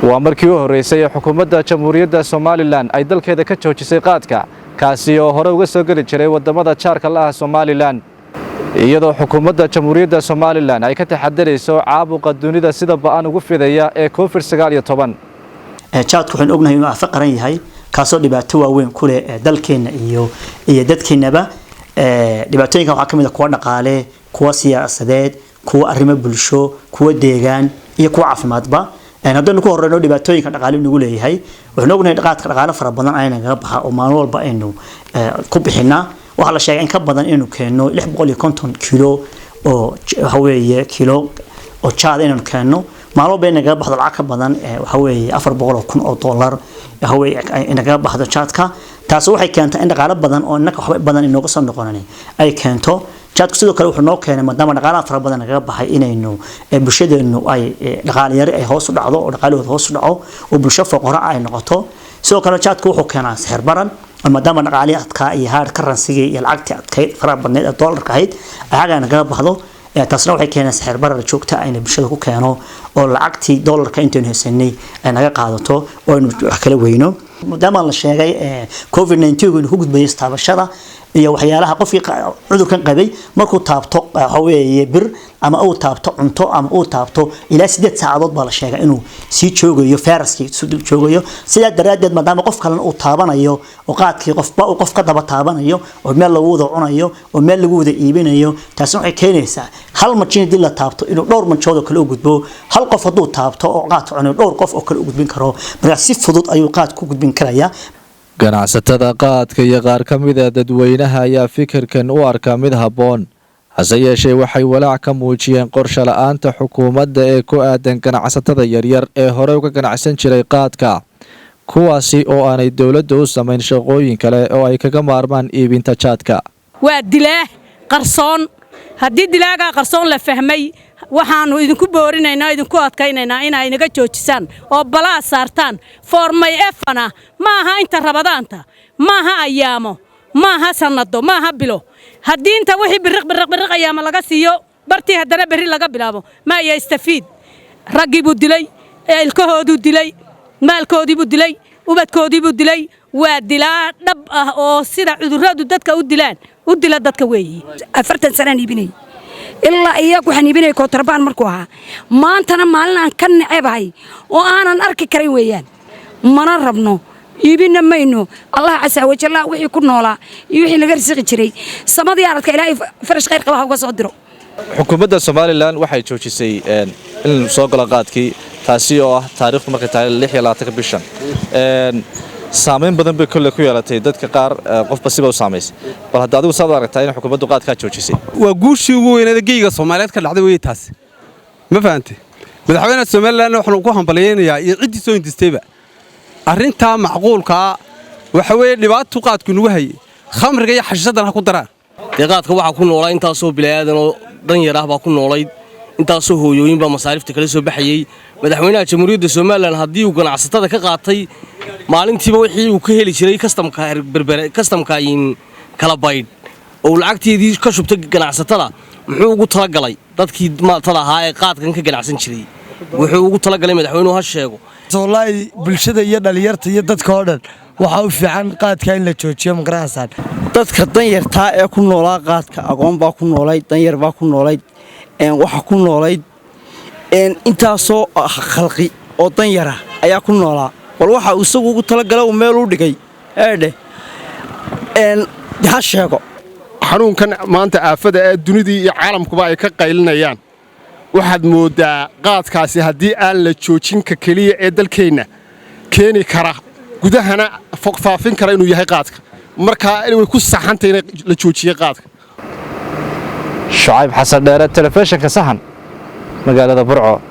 ومركي هوريسay xukuumadda Jamhuuriyadda Somaliland ay dalkeeda ka joojisay qaadka kaasi oo hore uga soo gali jiray wadamada jaarka la ah Somaliland iyadoo xukuumadda Jamhuuriyadda Somaliland ay ka taxadarayso caabuqa dunida sida baan ugu fidaya ee COVID-19 jaadku waxaan ognahay inuu afaqran yahay kaasoo dhibaato waaweyn ku leh dalkeena iyo dadkeenaba dhibaatooyinka waxa kamid ah kuwa dhaqaale kuwa siyaasadeed kuwa arrimo bulsho kuwa deegaan iyo kuwa caafimaadba haddana ku horeyno dhibaatooyinka dhaqaale nagu leeyahay waxaan ognahay dhaqaale fara badan ayna naga baxa oo maalin walba aynu ku bixinaa waxa la sheegay in ka badan inuu keeno 650 kilo oo waxa weeye kilo oo jaad inuu keeno maalmo bay naga baxdo lacag ka badan waxa weeye 400,000 oo dollar waxa weeye naga baxdo jaadka taas waxay keentay in dhaqaale badan oo innaka wax badan inoo soo noqonay ay keento jaadku sidoo kale wuxuu noo keenay maadaama dhaqaalaha fara badan naga baxay inaynu bulshadeenu ay dhaqaale yar ay hoos u dhacdo oo dhaqaalahooda hoos u dhaco oo bulsho faqra ay noqoto sidoo kale jaadku wuxuu keenaa sixir baran maadaama dhaqaaliyaadka iyo haar karansiga iyo lacagta adkayd fara badneed ee dollarka ahayd ayaga naga baxdo taasna waxay keenaysaa sixir barar joogto ah in bulshada ku keeno oo lacagtii dollarka intaan haysanay ay naga qaadato oo aynu wax kala weyno maadaama la sheegay COVID-19 inuu ku gudbay istaabashada iyo waxyaalaha qofkii cudurkan qabay markuu taabto waxa weeye bir ama uu taabto cunto ama uu taabto ilaa 8 saacadood baa la sheegay inuu sii joogayo fayraskii soo joogayo sida daraadeed maadaama qof kale uu taabanayo oo qaadkii qof ka daba taabanayo oo meel lagu wada cunayo oo meel lagu wada iibinayo taas waxay keenaysaa hal marjin dil la taabto inuu dhowr manjood kale u gudbo hal qof hadduu taabto oo qaad cunayo dhowr qof oo kale u gudbin karo marka si fudud ayuu qaad ku gudbin karayaa ganacsatada qaadka iyo qaar ka mid ah dadweynaha ayaa fikirkan u arka mid haboon hase yeeshee waxay walaac ka muujiyeen qorshe la'aanta xukuumadda ee ku aadan ganacsatada yaryar ee hore uga ganacsan jiray qaadka kuwaasi oo aanay dawladda u samayn shaqooyin kale oo ay kaga maarmaan iibinta jaadka waa dilaa qarsoon haddii dilaaga qarsoon la fahmay waxaanu idinku boorinaynaa idinku adkaynaynaa inay inaga joojisaan oo balaa saartaan formay efana maaha inta rabadaanta maaha ayaamo maaha sanado maaha bilo haddii inta wixii biriq ayaama laga siiyo bartii haddana berri laga bilaabo ma ay istafiid raggii buu dilay ilkahoodu dilay maalkoodii buu dilay ubadkoodii buu dilay waa dilaa dhab ah oo sida cudurradu dadka u dila dadka weeyi 40 sano iibinay ilaa iyagu xaniibinay kontrabaan markuu ahaa maantana maalin aan ka nacebahay oo aanan arki karin weeyaan mana rabno iibina mayno allah casa wajalla wixii ku noolaa iyo wixii laga risqi jiray samadii aradka ilaahay farash khayr qaba uga soo diro xukuumadda Somaliland waxay joojisay in soo gala qaadkii taasi oo ah taariikhdu markay tahay 26 bishan saameyn badan bay kulli ku yeelatay dadka qaar qofba siba u saameysay bal hadda adigu saad aragtaa in xukuumaddu qaadka joojisay waa guushii ugu weynayd geeyga Soomaaliyeed ka dhacday way taas ma fahanti madaxweynaha Somaliland wuxuu ku hambalyeeynaa iyo cidii soo intistayba arinta macquulka waxa weeye dhibaato qaadku nagu hayay khamriga iyo xashadana ku daraan qaadka waxa ku noolaa intaasoo bilaadan oo dan yar ah baa ku noolayd intaasoo hooyooyin baa masaarifta kala soo baxayay madaxweynaha Jamhuuriyadda Somaliland hadii uu ganacsatada ka qaatay maalintiiba wixii uu ka heli jiray kastamka in kala bayd oo lacagteedii ka shubtay ganacsatada muxuu ugu tala galay dadkii maatada ahaa ee qaadkan ka ganacsan jiray wuxuu ugu tala galay madaxweynuhu ha sheego wallahi bulshada iyo dhalinyarta iyo dadka oo dhan waxa u fiican qaadka in la joojiyo magaraasan dadka danyarta ee ku noolaa qaadka aqoon baa ku noolay danyar baa ku noolay waxa ku noolay intaasoo khalqi oo danyara ayaa ku noolaa wal waxa uu isagu ugu tala galay meel u dhigay ha sheego xanuunkan maanta aafada ee dunida iyo caalamkuba ay ka qaylinayaan waxaad moodaa qaadkaasi haddii aan la joojin ka kaliya ee dalkeenna keeni kara gudahana faafin kara inuu yahay qaadka marka way ku saxantay in la joojiyo qaadka Shucayb Xasan Dheere telefishinka Sahan magaalada Burco